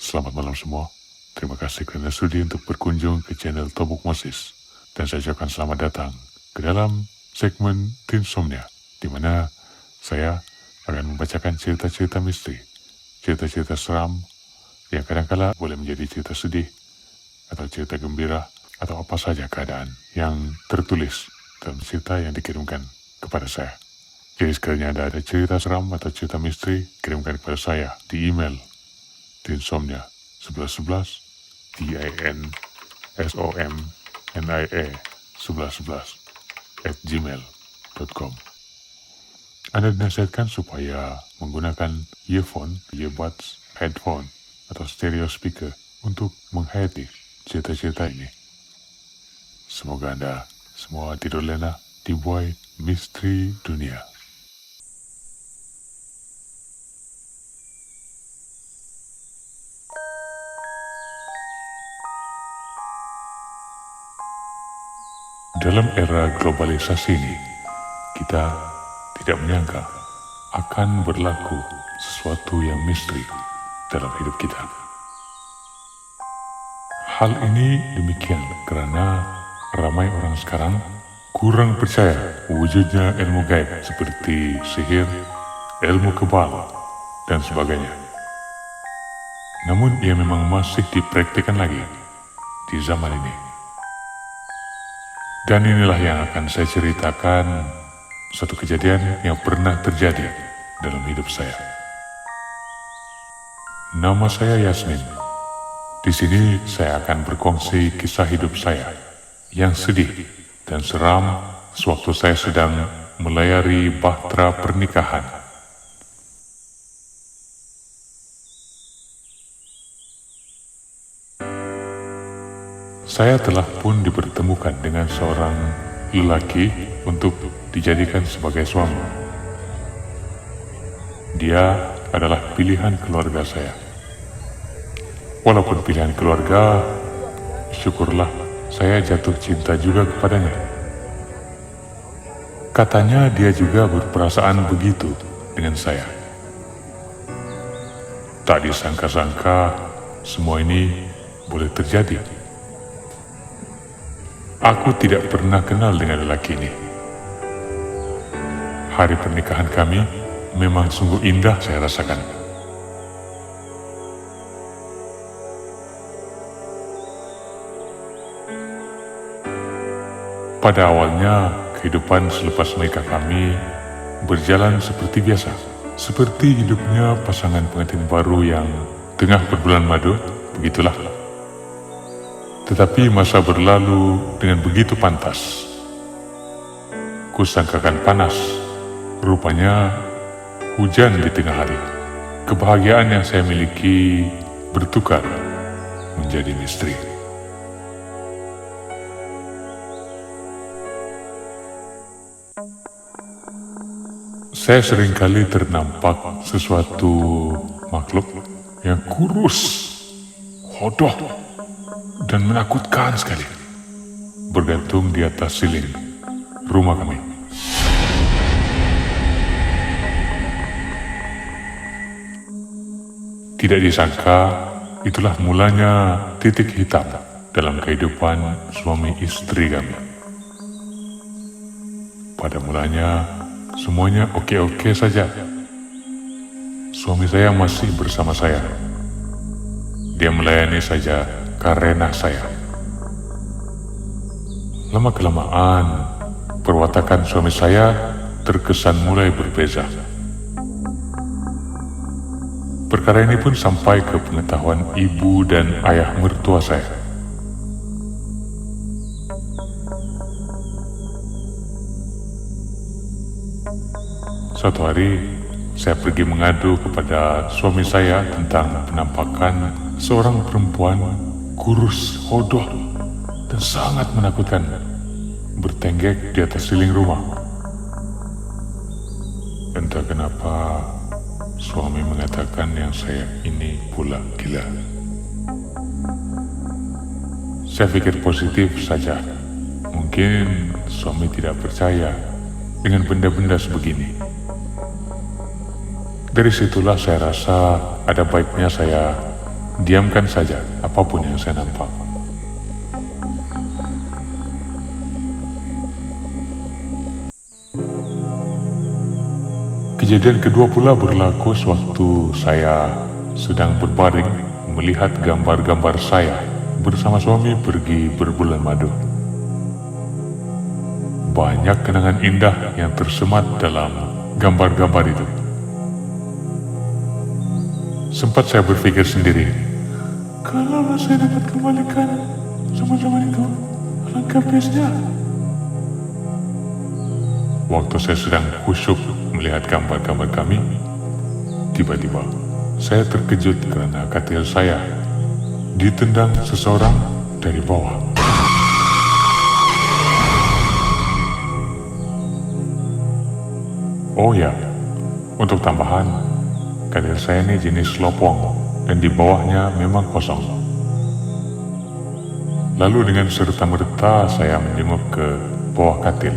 Selamat malam semua. Terima kasih kerana sudi untuk berkunjung ke channel Tobok Moses. Dan saya ucapkan selamat datang ke dalam segmen Tinsomnia, di mana saya akan membacakan cerita-cerita misteri, cerita-cerita seram yang kadang-kala boleh menjadi cerita sedih atau cerita gembira atau apa saja keadaan yang tertulis dalam cerita yang dikirimkan kepada saya. Jadi sekalinya ada cerita seram atau cerita misteri, kirimkan kepada saya di email Tinsomnia 1111 TINSOMNIA 1111 @gmail.com. Anda dinasihatkan supaya menggunakan earbuds, headphone, atau stereo speaker untuk menghayati cerita-cerita ini. Semoga Anda semua tidur lena di buai misteri dunia. Dalam era globalisasi ini, kita tidak menyangka akan berlaku sesuatu yang misteri dalam hidup kita. Hal ini demikian karena ramai orang sekarang kurang percaya wujudnya ilmu gaib seperti sihir, ilmu kebal, dan sebagainya. Namun ia memang masih dipraktikkan lagi di zaman ini. Dan inilah yang akan saya ceritakan, satu kejadian yang pernah terjadi dalam hidup saya. Nama saya Yasmin. Di sini saya akan berkongsi kisah hidup saya yang sedih dan seram sewaktu saya sedang melayari bahtera pernikahan. Saya telah pun dipertemukan dengan seorang lelaki untuk dijadikan sebagai suami. Dia adalah pilihan keluarga saya. Walaupun pilihan keluarga, syukurlah saya jatuh cinta juga kepadanya. Katanya dia juga berperasaan begitu dengan saya. Tak disangka-sangka semua ini boleh terjadi. Aku tidak pernah kenal dengan lelaki ini. Hari pernikahan kami memang sungguh indah saya rasakan. Pada awalnya, kehidupan selepas menikah kami berjalan seperti biasa. Seperti hidupnya pasangan pengantin baru yang tengah berbulan madu, begitulah. Tetapi masa berlalu dengan begitu pantas. Kusangkakan panas, rupanya hujan di tengah hari. Kebahagiaan yang saya miliki bertukar menjadi misteri. Saya seringkali ternampak sesuatu makhluk yang kurus, hodoh, dan menakutkan sekali, bergantung di atas siling rumah kami. Tidak disangka, itulah mulanya titik hitam dalam kehidupan suami istri kami. Pada mulanya, semuanya oke-oke saja. Suami saya masih bersama saya. Dia melayani saja karena saya. Lama-kelamaan, perwatakan suami saya terkesan mulai berbeza. Perkara ini pun sampai ke pengetahuan ibu dan ayah mertua saya. Suatu hari, saya pergi mengadu kepada suami saya tentang penampakan seorang perempuan kurus, hodoh, dan sangat menakutkan bertenggek di atas siling rumah. Entah kenapa suami mengatakan yang saya ini pula gila. Saya pikir positif saja. Mungkin suami tidak percaya dengan benda-benda sebegini. Dari situlah saya rasa ada baiknya saya diamkan saja apapun yang saya nampak. Kejadian kedua pula berlaku sewaktu saya sedang berbaring melihat gambar-gambar saya bersama suami pergi berbulan madu. Banyak kenangan indah yang tersemat dalam gambar-gambar itu. Sempat saya berpikir sendiri, kalau saya dapat kembalikan zaman-zaman itu, alangkah bestnya. Waktu saya sedang khusyuk melihat gambar-gambar kami, tiba-tiba saya terkejut karena katil saya ditendang seseorang dari bawah. Oh ya, untuk tambahan, katil saya ini jenis lopong dan di bawahnya memang kosong. Lalu dengan serta-merta saya menjenguk ke bawah katil.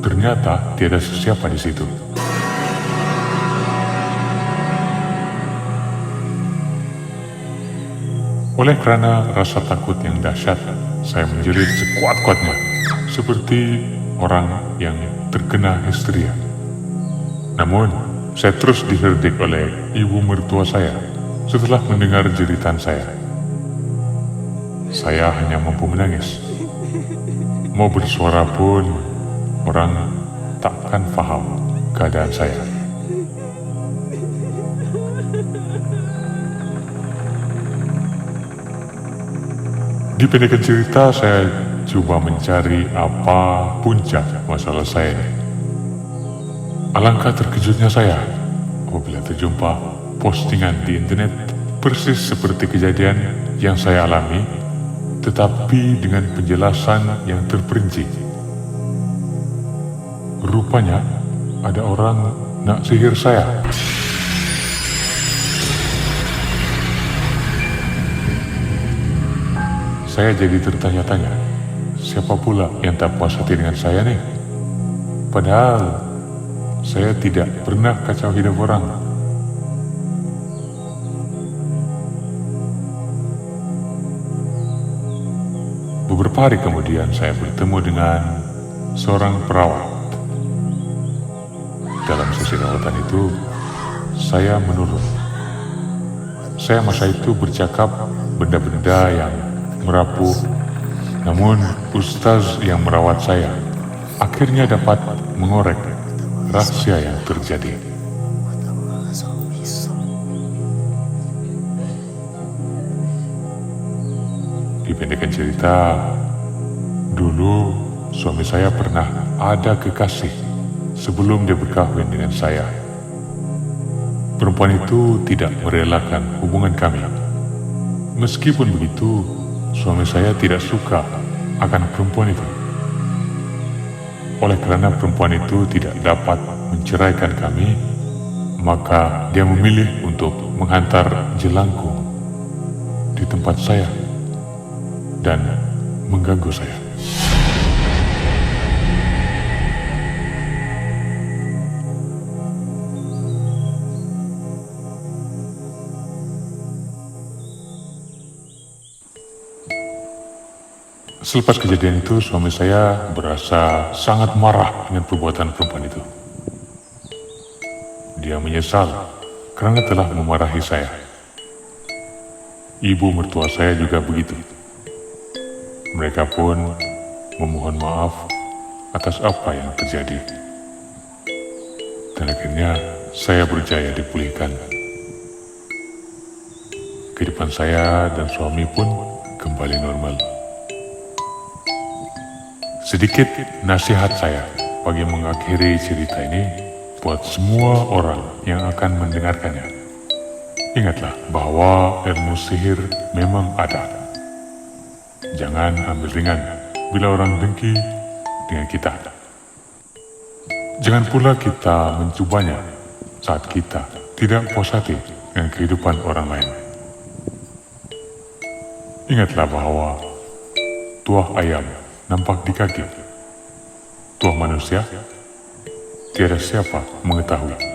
Ternyata tiada sesiapa di situ. Oleh karena rasa takut yang dahsyat, saya menjerit sekuat-kuatnya, seperti orang yang terkena histeria. Namun, saya terus diherdik oleh ibu mertua saya setelah mendengar jeritan saya. Saya hanya mampu menangis. Mau bersuara pun, orang takkan paham keadaan saya. Dipendekkan cerita, saya coba mencari apa puncak masalah saya ini. Alangkah terkejutnya saya apabila terjumpa postingan di internet persis seperti kejadian yang saya alami, tetapi dengan penjelasan yang terperinci. Rupanya ada orang nak sihir saya. Saya jadi tertanya-tanya, siapa pula yang tak puas hati dengan saya nih? Padahal saya tidak pernah kacau hidup orang. Beberapa hari kemudian saya bertemu dengan seorang perawat. Dalam sesi rawatan itu, saya menurun. Saya masa itu bercakap benda-benda yang merapuh, namun ustaz yang merawat saya akhirnya dapat mengorek rahasia yang terjadi. Dipendekkan cerita, dulu suami saya pernah ada kekasih sebelum dia berkahwin dengan saya. Perempuan itu tidak merelakan hubungan kami. Meskipun begitu, suami saya tidak suka akan perempuan itu. Oleh karena perempuan itu tidak dapat menceraikan kami, maka dia memilih untuk menghantar jelangkung di tempat saya dan mengganggu saya. Selepas kejadian itu, suami saya berasa sangat marah dengan perbuatan perempuan itu. Dia menyesal karena telah memarahi saya. Ibu mertua saya juga begitu. Mereka pun memohon maaf atas apa yang terjadi. Dan akhirnya saya berjaya dipulihkan. Kehidupan saya dan suami pun kembali normal. Sedikit nasihat saya bagi mengakhiri cerita ini buat semua orang yang akan mendengarkannya. Ingatlah bahwa ilmu sihir memang ada. Jangan ambil ringan bila orang dengki dengan kita. Jangan pula kita mencobanya saat kita tidak puas hati dengan kehidupan orang lain. Ingatlah bahwa tuah ayam nampak di kaki. Tuah manusia, tiada siapa mengetahui.